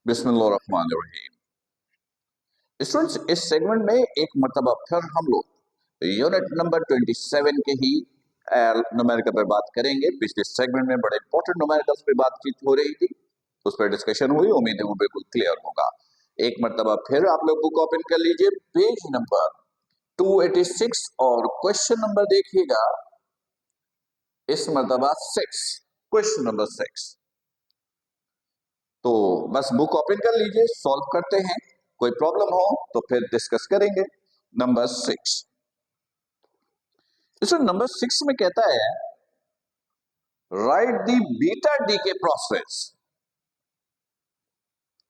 बिस्मिल्लाहिर्रहमानिर्रहीम। स्टूडेंट्स, इस सेगमेंट में एक मरतबा फिर हम लोग यूनिट नंबर 27 के ही न्यूमेरिकल पर बात करेंगे। पिछले सेगमेंट में बड़े इंपॉर्टेंट न्यूमेरिकल्स पे बातचीत हो रही थी, उस पर डिस्कशन हुई। उम्मीद है वो बिल्कुल क्लियर होगा। एक मरतबा फिर आप लोग बुक ओपन कर लीजिए, पेज नंबर 286 और क्वेश्चन नंबर देखिएगा इस मरतबा 6, क्वेश्चन नंबर 6। तो बस बुक ओपन कर लीजिए, सॉल्व करते हैं। कोई प्रॉब्लम हो तो फिर डिस्कस करेंगे। नंबर 6, इसमें नंबर 6 में कहता है right the beta decay process.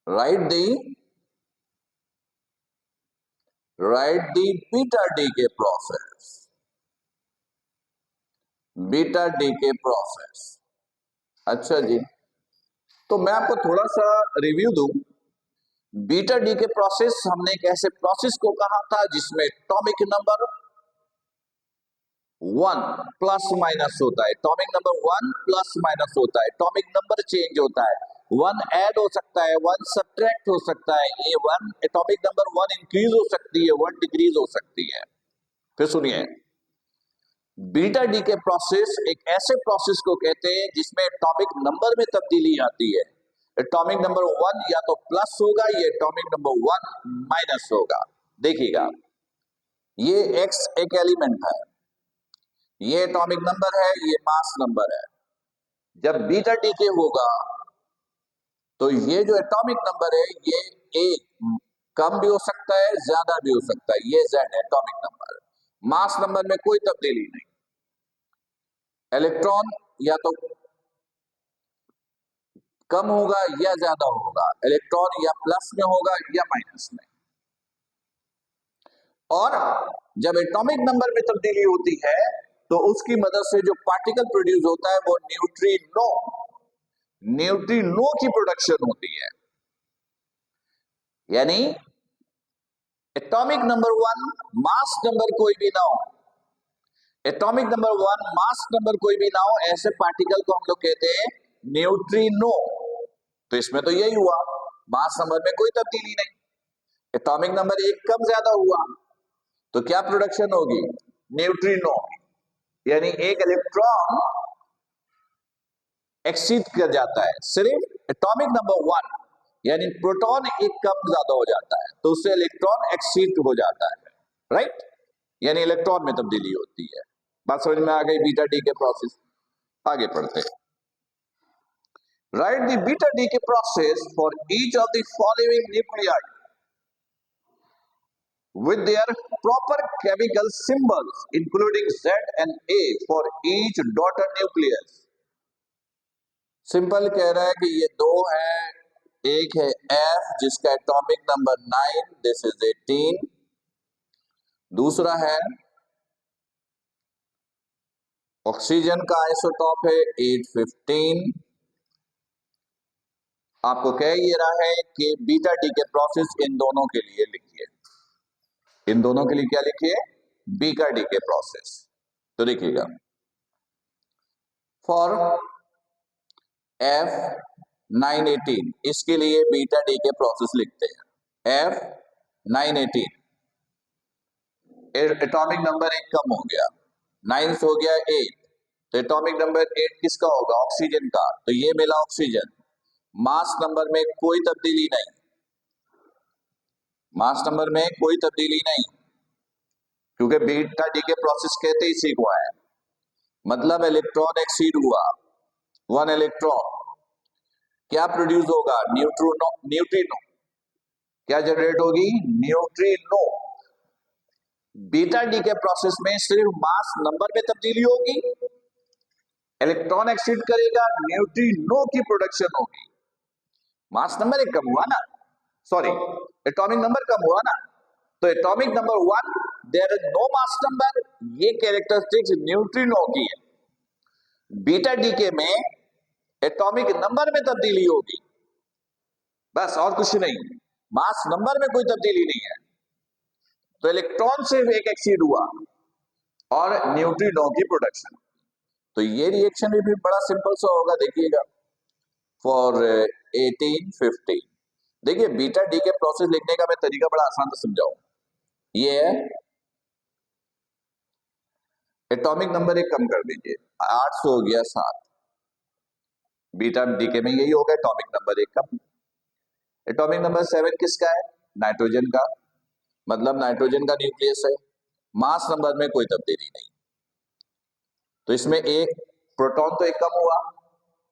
Right the beta decay process. Beta decay process. अच्छा जी, तो मैं आपको थोड़ा सा रिव्यू दूं। बीटा डीके प्रोसेस हमने एक ऐसे प्रोसेस को कहा था जिसमें एटॉमिक नंबर 1 प्लस माइनस होता है। एटॉमिक नंबर 1 प्लस माइनस होता है। एटॉमिक नंबर चेंज होता है। 1 ऐड हो सकता है, 1 सब्ट्रैक्ट हो सकता है। ये 1 एटॉमिक नंबर 1 इंक्रीज हो सकती है, 1 डिक्रीज हो सकती है। फिर सुनिए, बीटा डीके प्रोसेस एक ऐसे प्रोसेस को कहते हैं जिसमें एटॉमिक नंबर में तब्दीली आती है। एटॉमिक नंबर 1 या तो प्लस होगा या एटॉमिक नंबर 1 माइनस होगा। देखिएगा, ये x एक एलिमेंट है, ये एटॉमिक नंबर है, ये मास नंबर है। जब बीटा डीके होगा तो ये जो एटॉमिक नंबर है ये एक कम भी हो सकता है, ज्यादा भी हो सकता है। ये z atomic number. Mass number में कोई तब्दीली नहीं। इलेक्ट्रॉन या तो कम होगा या ज्यादा होगा। इलेक्ट्रॉन या प्लस में होगा या माइनस में। और जब एटॉमिक नंबर में तब्दीली होती है तो उसकी मदद से जो पार्टिकल प्रोड्यूस होता है वो न्यूट्रिनो की प्रोडक्शन होती है। यानी एटॉमिक नंबर 1 मास नंबर कोई भी ना हो, एटॉमिक नंबर 1 मास नंबर कोई भी ना हो, ऐसे पार्टिकल को हम लोग कहते हैं न्यूट्रिनो। तो इसमें तो यही हुआ, मास नंबर में कोई तब्दीली नहीं। एटॉमिक नंबर 1 कम ज्यादा हुआ तो क्या प्रोडक्शन होगी? न्यूट्रिनो। यानी एक इलेक्ट्रॉन एक्सीड कर जाता है सिर्फ एटॉमिक नंबर 1, यानी प्रोटॉन एक कम ज्यादा हो जाता है तो उससे इलेक्ट्रॉन एक्सीड हो जाता है, राइट? यानी इलेक्ट्रॉन में तब्दीली होती है। बात समझ में आ गई? बीटा डी के प्रोसेस। आगे पढ़ते हैं। राइट द बीटा डी के process for each of the following nuclei with their proper chemical symbols including Z and A for each daughter nucleus। Simple कह रहा है कि ये दो है, एक है F जिसका एटॉमिक नंबर 9, दिस इज 18। दूसरा है ऑक्सीजन का आइसोटॉप है 815। आपको कह ये रहा है कि बीटा डी के प्रोसेस इन दोनों के लिए लिखिए। इन दोनों के लिए क्या लिखिए? बीटा डी के प्रोसेस। तो देखिएगा, फॉर F918 इसके लिए बीटा डी के प्रोसेस लिखते हैं। F918 एटॉमिक नंबर 1 कम हो गया, 9 हो गया 8, तो एटॉमिक नंबर 8 किसका होगा? ऑक्सीजन का। तो ये मिला ऑक्सीजन। मास नंबर में कोई तब्दीली नहीं, मास नंबर में कोई तब्दीली नहीं, क्योंकि बीटा डी के प्रोसेस कहते इसी को है। मतलब इलेक्ट्रॉन एक्सीड हुआ, 1 इलेक्ट्रॉन, क्या प्रोड्यूस होगा? न्यूट्रिनो। क्या जनरेट होगी? न्यूट्रिनो। बीटा डी के प्रोसेस में सिर्फ मास नंबर में तब्दीली होगी, इलेक्ट्रॉन एक्सीड करेगा, न्यूट्रिनो की प्रोडक्शन होगी। मास नंबर एक कम हुआ ना, सॉरी एटॉमिक नंबर कम हुआ ना, तो atomic number 1 there is no mass number, ये कैरेक्टरिस्टिक्स न्यूट्रिनो की है। बीटा डी के में एटॉमिक नंबर में तब्दीली होगी, बस और कुछ नहीं। मास नंबर में कोई तब्दीली नहीं है। तो इलेक्ट्रॉन सिर्फ एक एक्सीड हुआ और न्यूट्रिनो की प्रोडक्शन। तो ये रिएक्शन भी बड़ा सिंपल सा होगा, देखिएगा। फॉर 1815 देखिए बीटा डी के प्रोसेस लिखने का मैं तरीका बड़ा आसान से समझाऊं। ये है एटॉमिक नंबर एक कम कर दीजिए, 8 से हो गया 7। बीटा डी के में यही होगा, एटॉमिक नंबर एक कम। एटॉमिक नंबर 7 किसका है? नाइट्रोजन का, मतलब नाइट्रोजन का न्यूक्लियस है। मास नंबर में कोई तब्दीली नहीं, तो इसमें एक प्रोटॉन तो एक कम हुआ।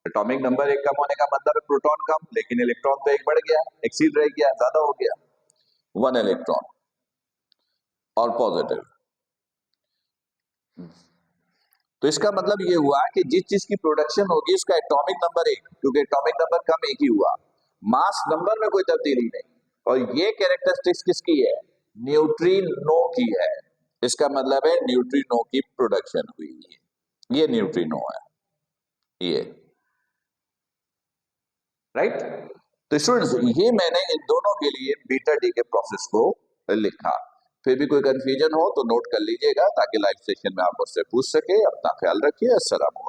एटॉमिक नंबर एक कम होने का मतलब है प्रोटॉन कम, लेकिन इलेक्ट्रॉन तो एक बढ़ गया, एक्सीड रह गया, ज्यादा हो गया, 1 इलेक्ट्रॉन और पॉजिटिव। तो इसका मतलब ये हुआ कि जिस चीज की प्रोडक्शन होगी उसका एटॉमिक नंबर एक, क्योंकि एटॉमिक नंबर कम एक ही हुआ, मास नंबर में कोई तब्दीली नहीं। और ये कैरेक्टरिस्टिक्स किसकी है? न्यूट्रिनो की है। इसका मतलब है न्यूट्रिनो की प्रोडक्शन हुई है, ये न्यूट्रिनो है ये, राइट। तो स्टूडेंट्स ये मैंने इन दोनों के लिए बीटा डी के प्रोसेस को लिखा। फिर भी कोई कंफ्यूजन हो तो नोट कर लीजिएगा, ताकि लाइव सेशन में आप मुझसे पूछ सके। अपना ख्याल रखिए। अस्सलाम।